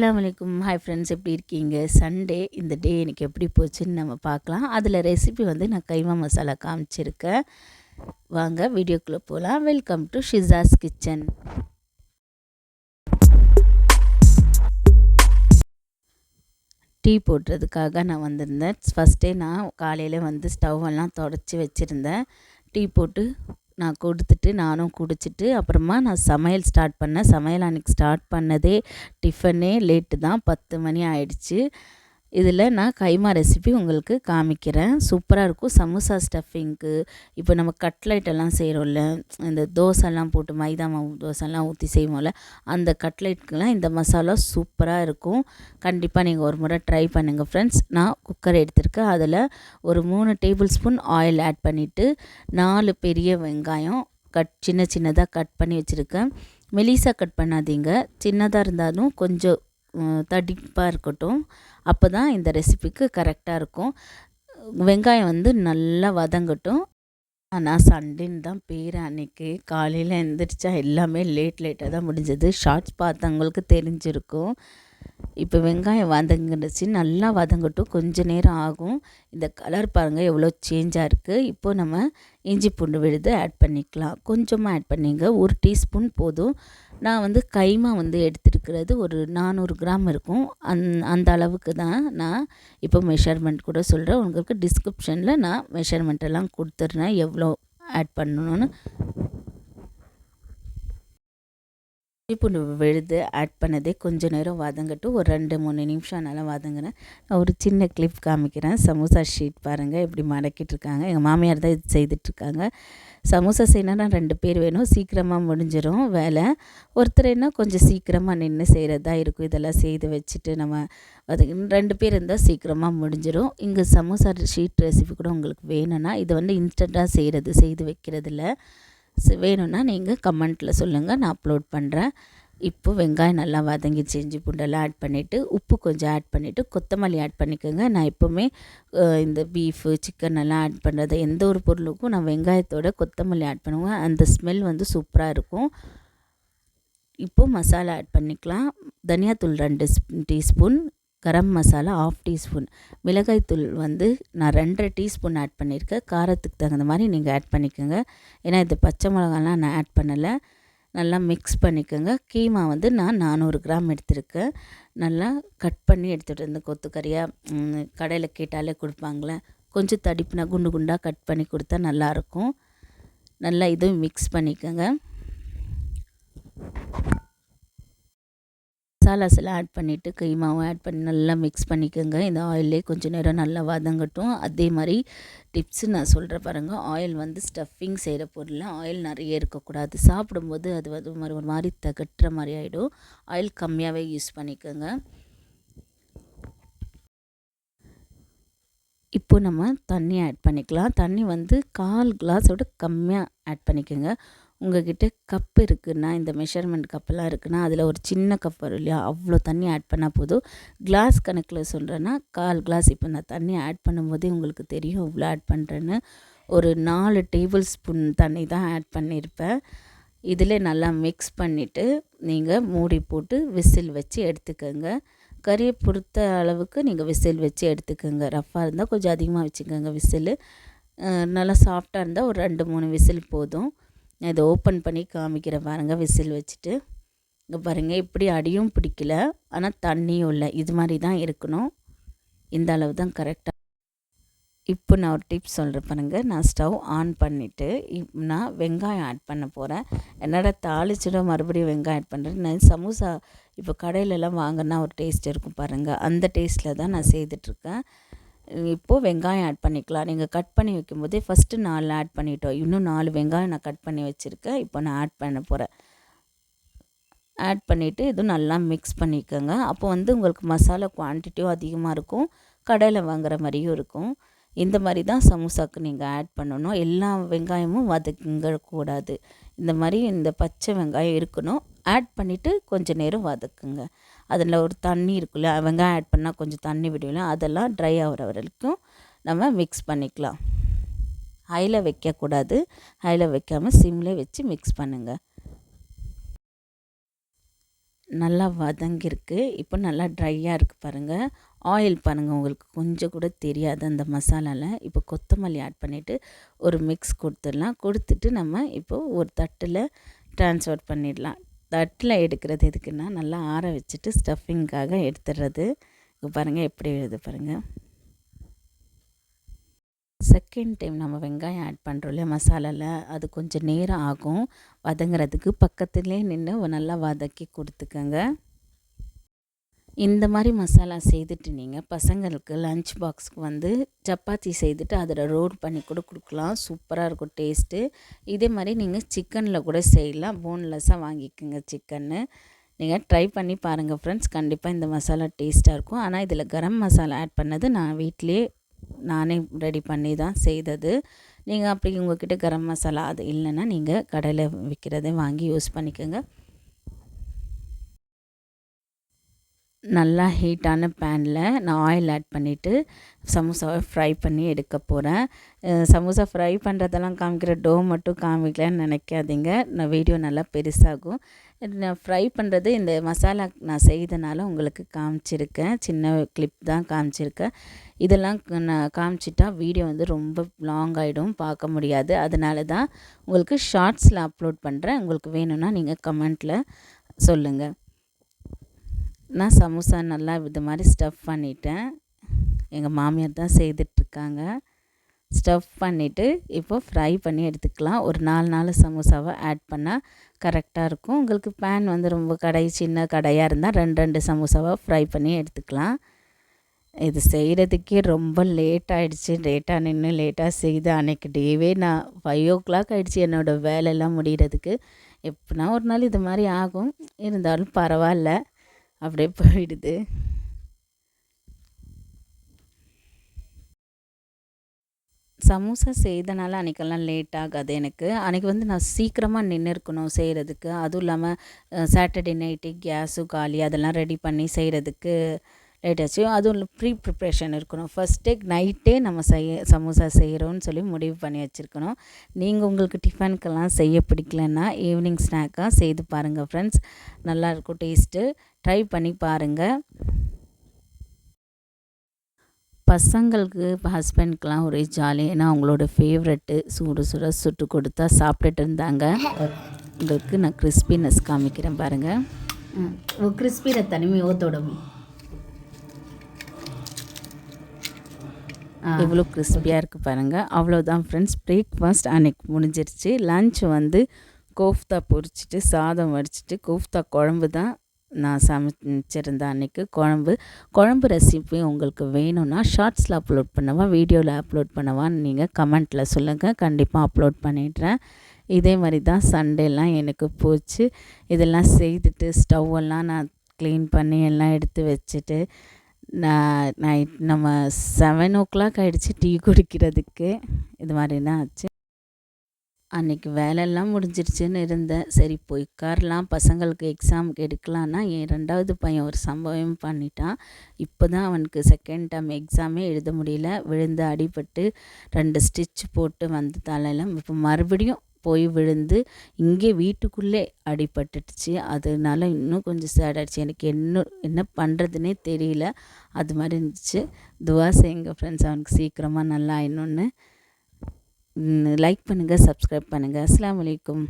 அஸ்ஸலாமு அலைக்கும். Hi friends, எப்படி இருக்கீங்க? சண்டே இந்த டே எனக்கு எப்படி போச்சுன்னு நம்ம பார்க்கலாம். அதில் ரெசிபி வந்து நான் கைமா மசாலா காமிச்சிருக்கேன். வாங்க வீடியோக்குள்ளே போகலாம். வெல்கம் டு ஷிசாஸ் கிச்சன். டீ போடுறதுக்காக நான் வந்திருந்தேன். ஃபஸ்ட்டே நான் காலையில் வந்து ஸ்டவ்வெல்லாம் தொடச்சி வச்சுருந்தேன். டீ போட்டு நான் கொடுத்துட்டு நானும் குடிச்சிட்டு அப்புறமா நான் சமையல் ஸ்டார்ட் பண்ணேன். சமையல் அன்றைக்கி ஸ்டார்ட் பண்ணதே டிஃபனே லேட்டு தான், 10 மணி ஆயிடுச்சு. இதில் நான் கைமா ரெசிபி உங்களுக்கு காமிக்கிறேன். சூப்பராக இருக்கும். சமோசா ஸ்டஃபிங்க்கு இப்போ நம்ம கட்லைட்டெல்லாம் செய்கிறோம்ல, இந்த தோசைலாம் போட்டு மைதா மாவு தோசைலாம் ஊற்றி செய்வோம்ல, அந்த கட்லைட்டுக்கெலாம் இந்த மசாலா சூப்பராக இருக்கும். கண்டிப்பாக நீங்கள் ஒரு முறை ட்ரை பண்ணுங்கள் ஃப்ரெண்ட்ஸ். நான் குக்கர் எடுத்திருக்கேன். அதில் ஒரு 3 டேபிள் ஸ்பூன் ஆயில் ஆட் பண்ணிவிட்டு 4 பெரிய வெங்காயம் சின்ன சின்னதாக கட் பண்ணி வச்சுருக்கேன். மெலிசாக கட் பண்ணாதீங்க, சின்னதாக இருந்தாலும் கொஞ்சம் தடிப்பாக இருக்கட்டும். அப்போ தான் இந்த ரெசிபிக்கு கரெக்டாக இருக்கும். வெங்காயம் வந்து நல்லா வதங்கட்டும். நான் சண்டேன்னு தான் பேர். அன்றைக்கி காலையில் எழுந்திரிச்சா எல்லாமே லேட்டாக தான் முடிஞ்சது. ஷார்ட்ஸ் பார்த்தவங்களுக்கு தெரிஞ்சிருக்கும். இப்போ வெங்காயம் வதங்கிடுச்சு, நல்லா வதங்கட்டும். கொஞ்சம் நேரம் ஆகும். இந்த கலர் பாருங்கள் எவ்வளோ சேஞ்சாக இருக்குது. இப்போது நம்ம இஞ்சி பூண்டு விழுது ஆட் பண்ணிக்கலாம். கொஞ்சமாக ஆட் பண்ணிங்க, 1 டீஸ்பூன் போதும். நான் வந்து கைமா வந்து எடுத்துருக்கிறது ஒரு 400 கிராம் இருக்கும். அந்த அளவுக்கு தான் நான் இப்போ மெஷர்மெண்ட் கூட சொல்கிறேன். உங்களுக்கு டிஸ்கிரிப்ஷனில் நான் மெஷர்மெண்ட்டெல்லாம் கொடுத்துட்றேன் எவ்வளோ ஆட் பண்ணணும்னு. பூண்டு விழுது ஆட் பண்ணதே கொஞ்சம் நேரம் வதங்கட்டும். ஒரு 2-3 நிமிஷம் நல்லா வதங்கினேன். நான் ஒரு சின்ன கிளிப் காமிக்கிறேன். சமோசா ஷீட் பாருங்கள் எப்படி மடக்கிட்டுருக்காங்க. எங்கள் மாமியார் தான் இது செய்துட்ருக்காங்க. சமோசா செய்யணுன்னா 2 பேர் வேணும், சீக்கிரமாக முடிஞ்சிடும் வேலை. ஒருத்தர்னா கொஞ்சம் சீக்கிரமாக நின்று செய்கிறதா இருக்கும். இதெல்லாம் செய்து வச்சுட்டு நம்ம 2 பேர் இருந்தால் சீக்கிரமாக முடிஞ்சிடும். இங்கே சமோசா ஷீட் ரெசிபி கூட உங்களுக்கு வேணும்னா, இது வந்து இன்ஸ்டண்ட்டாக செய்து வைக்கிறதில்ல. வேணும்னா நீங்கள் கமெண்ட்டில் சொல்லுங்கள், நான் அப்லோட் பண்ணுறேன். இப்போது வெங்காயம் நல்லா வதங்கிச்சு. இஞ்சி பூண்டெல்லாம் ஆட் பண்ணிவிட்டு உப்பு கொஞ்சம் ஆட் பண்ணிவிட்டு கொத்தமல்லி ஆட் பண்ணிக்கோங்க. நான் எப்போவுமே இந்த பீஃபு சிக்கன் எல்லாம் ஆட் பண்ணுறது எந்த ஒரு பொருளுக்கும் நான் வெங்காயத்தோட கொத்தமல்லி ஆட் பண்ணுவேன். அந்த ஸ்மெல் வந்து சூப்பராக இருக்கும். இப்போது மசாலா ஆட் பண்ணிக்கலாம். தனியாத்தூள் 2 டீஸ்பூன், கரம் மசாலா 1/2 டீஸ்பூன், மிளகாய்த்தூள் வந்து நான் 2.5 டீஸ்பூன் ஆட் பண்ணியிருக்கேன். காரத்துக்கு தகுந்த மாதிரி நீங்கள் ஆட் பண்ணிக்கோங்க. ஏன்னா இது பச்சை மிளகாலாம் நான் ஆட் பண்ணலை. நல்லா மிக்ஸ் பண்ணிக்கோங்க. கீமா வந்து நான் 400 கிராம் எடுத்திருக்கேன். நல்லா கட் பண்ணி எடுத்துகிட்டு இருந்தேன். கொத்துக்கறியாக கடையில் கேட்டாலே கொடுப்பாங்களே, கொஞ்சம் தடிப்புனா குண்டு குண்டாக கட் பண்ணி கொடுத்தா நல்லாயிருக்கும். நல்லா இதுவும் மிக்ஸ் பண்ணிக்கோங்க. மசாலாஸ் எல்லாம் ஆட் பண்ணிவிட்டு கைமாவும் ஆட் பண்ணி நல்லா மிக்ஸ் பண்ணிக்கோங்க. இந்த ஆயிலே கொஞ்சம் நேரம் நல்லா வதங்கட்டும். அதே மாதிரி டிப்ஸு நான் சொல்கிறேன் பாருங்கள். ஆயில் வந்து ஸ்டஃபிங் செய்கிற பொருளில் ஆயில் நிறைய இருக்கக்கூடாது. சாப்பிடும்போது அது வந்து ஒரு மாதிரி தகட்டுற மாதிரி ஆகிடும். ஆயில் கம்மியாகவே யூஸ் பண்ணிக்கோங்க. இப்போ நம்ம தண்ணி ஆட் பண்ணிக்கலாம். தண்ணி வந்து 1/4 கிளாஸோட கம்மியாக ஆட் பண்ணிக்கோங்க. உங்கள்கிட்ட கப் இருக்குன்னா, இந்த மெஷர்மெண்ட் கப்பெல்லாம் இருக்குன்னா, அதில் ஒரு சின்ன கப் வரும் இல்லையா, அவ்வளோ தண்ணி ஆட் பண்ணால் போதும். கிளாஸ் கணக்கில் சொல்கிறேன்னா 1/4 கிளாஸ். இப்போ நான் தண்ணி ஆட் பண்ணும்போதே உங்களுக்கு தெரியும் இவ்வளோ ஆட் பண்ணுறேன்னு. ஒரு 4 டேபிள் ஸ்பூன் தண்ணி தான் ஆட் பண்ணியிருப்பேன். இதில் நல்லா மிக்ஸ் பண்ணிவிட்டு நீங்கள் மூடி போட்டு விசில் வச்சு எடுத்துக்கோங்க. கறியை பொறுத்த அளவுக்கு நீங்கள் விசில் வச்சு எடுத்துக்கோங்க. ரஃப்பாக இருந்தால் கொஞ்சம் அதிகமாக வச்சுக்கோங்க விசில். நல்லா சாஃப்டாக இருந்தால் ஒரு 2-3 விசில் போதும். நான் இதை ஓப்பன் பண்ணி காமிக்கிறேன் பாருங்கள். விசில் வச்சுட்டு இங்கே பாருங்கள், இப்படி அடியும் பிடிக்கல, ஆனால் தண்ணியும் இல்லை. இது மாதிரி தான் இருக்கணும். இந்த அளவு தான் கரெக்டாக. இப்போ நான் ஒரு டிப்ஸ் சொல்கிறேன் பாருங்கள். நான் ஸ்டவ் ஆன் பண்ணிவிட்டு நான் வெங்காயம் ஆட் பண்ண போகிறேன். என்னடா தாளிச்சிட மறுபடியும் வெங்காயம் ஆட் பண்ணுறேன். நான் சமோசா இப்போ கடையிலலாம் வாங்கினா ஒரு டேஸ்ட் இருக்கும் பாருங்கள், அந்த டேஸ்ட்டில் தான் நான் செய்துட்ருக்கேன். இப்போது வெங்காயம் ஆட் பண்ணிக்கலாம். நீங்கள் கட் பண்ணி வைக்கும்போதே ஃபஸ்ட்டு 4 ஆட் பண்ணிட்டோம். இன்னும் 4 வெங்காயம் நான் கட் பண்ணி வச்சுருக்கேன். இப்போ நான் ஆட் பண்ண போகிறேன். ஆட் பண்ணிவிட்டு இதுவும் நல்லா மிக்ஸ் பண்ணிக்கோங்க. அப்போ வந்து உங்களுக்கு மசாலா குவான்டிட்டியும் அதிகமாக இருக்கும், கடையில் வாங்குகிற மாதிரியும் இருக்கும். இந்த மாதிரி தான் சமோசாவுக்கு நீங்கள் ஆட் பண்ணணும். எல்லா வெங்காயமும் வதங்கக்கூடாது. இந்த மாதிரி இந்த பச்சை வெங்காயம் இருக்கணும். ஆட் பண்ணிவிட்டு கொஞ்சம் நேரம் வதக்குங்க. அதில் ஒரு தண்ணி இருக்குல்ல, வெங்காயம் ஆட் பண்ணால் கொஞ்சம் தண்ணி விடுவில்ல, அதெல்லாம் ட்ரை ஆகிற வரைக்கும் நம்ம மிக்ஸ் பண்ணிக்கலாம். ஹையில் வைக்கக்கூடாது. ஹையில் வைக்காமல் சிம்மில் வச்சு மிக்ஸ் பண்ணுங்கள். நல்லா வதங்கியிருக்கு. இப்போ நல்லா ட்ரையாக இருக்குது பாருங்கள். ஆயில் பாருங்கள், உங்களுக்கு கொஞ்சம் கூட தெரியாது அந்த மசாலாவில். இப்போ கொத்தமல்லி ஆட் பண்ணிவிட்டு ஒரு மிக்ஸ் கொடுத்துடலாம். கொடுத்துட்டு நம்ம இப்போது ஒரு தட்டில் ட்ரான்ஸ்ஃபர் பண்ணிடலாம். தட்டில் எடுக்கிறது எதுக்குன்னா நல்லா ஆற வச்சுட்டு ஸ்டஃபிங்காக எடுத்துடுறது. இப்போ பாருங்கள் எப்படி எழுது பாருங்கள். செகண்ட் டைம் நம்ம வெங்காயம் ஆட் பண்ணுறோம் இல்லையா மசாலாவில், அது கொஞ்சம் நேரம் ஆகும் வதங்குறதுக்கு. பக்கத்துலேயே நின்று நல்லா வதக்கி கொடுத்துக்கங்க. இந்த மாதிரி மசாலா செய்துட்டு நீங்கள் பசங்களுக்கு லஞ்ச் பாக்ஸுக்கு வந்து சப்பாத்தி செய்துட்டு அதில் ரோல் பண்ணி கூட கொடுக்கலாம். சூப்பராக இருக்கும் டேஸ்ட்டு. இதே மாதிரி நீங்கள் சிக்கனில் கூட செய்யலாம். போன்லெஸ்ஸாக வாங்கிக்கோங்க சிக்கன்னு. நீங்கள் ட்ரை பண்ணி பாருங்கள் ஃப்ரெண்ட்ஸ். கண்டிப்பாக இந்த மசாலா டேஸ்ட்டாக இருக்கும். ஆனால் இதில் கரம் மசாலா ஆட் பண்ணது நான் வீட்டிலே நானே ரெடி பண்ணி தான் செய்தது. நீங்கள் அப்படி உங்கள்கிட்ட கரம் மசாலா அது இல்லைன்னா நீங்கள் கடையில் விற்கிறதை வாங்கி யூஸ் பண்ணிக்கோங்க. நல்லா ஹீட்டான பேனில் நான் ஆயில் ஆட் பண்ணிவிட்டு சமோசாவை ஃப்ரை பண்ணி எடுக்க போகிறேன். சமோசா ஃப்ரை பண்ணுறதெல்லாம் காமிக்கிற டோ மட்டும் காமிக்கலன்னு நினைக்காதீங்க. நான் வீடியோ நல்லா பெருசாகும். நான் ஃப்ரை பண்ணுறது இந்த மசாலா நான் செய்தனால உங்களுக்கு காமிச்சிருக்கேன். சின்ன கிளிப் தான் காமிச்சிருக்கேன். இதெல்லாம் நான் காமிச்சிட்டா வீடியோ வந்து ரொம்ப லாங் ஆகிடும், பார்க்க முடியாது. அதனால தான் உங்களுக்கு ஷார்ட்ஸில் அப்லோட் பண்ணுறேன். உங்களுக்கு வேணும்னா நீங்கள் கமெண்ட்டில் சொல்லுங்கள். நான் சமோசா நல்லா இது மாதிரி ஸ்டஃப் பண்ணிட்டேன். எங்கள் மாமியார் தான் செய்துட்ருக்காங்க. ஸ்டஃப் பண்ணிவிட்டு இப்போது ஃப்ரை பண்ணி எடுத்துக்கலாம். ஒரு 4 சமோசாவை ஆட் பண்ணால் கரெக்டாக இருக்கும். உங்களுக்கு பேன் வந்து ரொம்ப சின்ன கடையாக இருந்தால் 2 சமோசாவை ஃப்ரை பண்ணி எடுத்துக்கலாம். இது செய்கிறதுக்கே ரொம்ப லேட் ஆகிடுச்சு. லேட்டாக நின்று லேட்டாக செய்து அன்றைக்கி டேவே நான் 5 o'clock ஆகிடுச்சு என்னோடய வேலையெல்லாம் முடிகிறதுக்கு. எப்போனா ஒரு நாள் இது மாதிரி ஆகும். இருந்தாலும் பரவாயில்ல, அப்படியே போயிடுது. சமோசா செய்தனால அன்றைக்கெல்லாம் லேட் ஆகாது எனக்கு. அன்றைக்கி வந்து நான் சீக்கிரமாக நின்று இருக்கணும் செய்கிறதுக்கு. அதுவும் இல்லாமல் சாட்டர்டே நைட்டு கேஸும் காலி, அதெல்லாம் ரெடி பண்ணி செய்கிறதுக்கு லேட் ஆச்சு. அதுவும் ப்ரிப்ரேஷன் இருக்கணும். ஃபஸ்ட்டே நைட்டே நம்ம சமோசா செய்கிறோன்னு சொல்லி முடிவு பண்ணி வச்சுருக்கணும். நீங்கள் உங்களுக்கு டிஃபனுக்கெல்லாம் செய்ய பிடிக்கலன்னா ஈவினிங் ஸ்நாக்காக செய்து பாருங்கள் ஃப்ரெண்ட்ஸ். நல்லாயிருக்கும் டேஸ்ட்டு. ட்ரை பண்ணி பாருங்கள். பசங்களுக்கு ஹஸ்பண்ட்க்கெலாம் ஒரே ஜாலி. ஏன்னா அவங்களோட ஃபேவரெட்டு சுட சுட சுட்டு கொடுத்தா சாப்பிட்டுட்டு இருந்தாங்க. உங்களுக்கு நான் கிறிஸ்பினஸ் காமிக்கிறேன் பாருங்கள். கிறிஸ்பின தனிமை ஓத்தோடும் எவ்வளோ கிறிஸ்பியாக இருக்குது பாருங்கள். அவ்வளோதான் ஃப்ரெண்ட்ஸ். பிரேக்ஃபாஸ்ட் அன்றைக்கி முடிஞ்சிருச்சு. லன்ச் வந்து கோஃப்தா பொரிச்சிட்டு சாதம் வடிச்சிட்டு கோஃப்தா குழம்பு தான் நான் சமைச்சிருந்தேன் அன்றைக்கி. குழம்பு ரெசிபி உங்களுக்கு வேணும்னா ஷார்ட்ஸில் அப்லோட் பண்ணவா வீடியோவில் அப்லோட் பண்ணவான்னு நீங்கள் கமெண்ட்டில் சொல்லுங்கள். கண்டிப்பாக அப்லோட் பண்ணிடுறேன். இதே மாதிரி தான் சண்டேலாம் எனக்கு போச்சு. இதெல்லாம் செய்துட்டு ஸ்டவ்வெல்லாம் நான் க்ளீன் பண்ணி எல்லாம் எடுத்து வச்சுட்டு நைட் நம்ம 7 o'clock ஆகிடுச்சு டீ குடிக்கிறதுக்கு. இது மாதிரி தான் ஆச்சு. அன்றைக்கி வேலையெல்லாம் முடிஞ்சிருச்சுன்னு இருந்தேன். சரி போய் உட்காரலாம், பசங்களுக்கு எக்ஸாமுக்கு எடுக்கலான்னா என் 2வது பையன் ஒரு சம்பவம் பண்ணிட்டான். இப்போ தான் அவனுக்கு செகண்ட் டேர்ம் எக்ஸாமே எழுத முடியல. விழுந்து அடிபட்டு 2 ஸ்டிச் போட்டு வந்து தலையெல்லாம் இப்போ மறுபடியும் போய் விழுந்து இங்கே வீட்டுக்குள்ளே அடிபட்டுடுச்சு. அதனால இன்னும் கொஞ்சம் சேட் ஆகிடுச்சு. எனக்கு என்ன பண்ணுறதுனே தெரியல. அது மாதிரி இருந்துச்சு. துவா செய்யுங்க ஃப்ரெண்ட்ஸ், அவனுக்கு சீக்கிரமாக நல்லா ஆயிடணுன்னு. லைக் பண்ணுங்கள், சப்ஸ்கிரைப் பண்ணுங்கள். அஸ்ஸலாமு அலைக்கும்.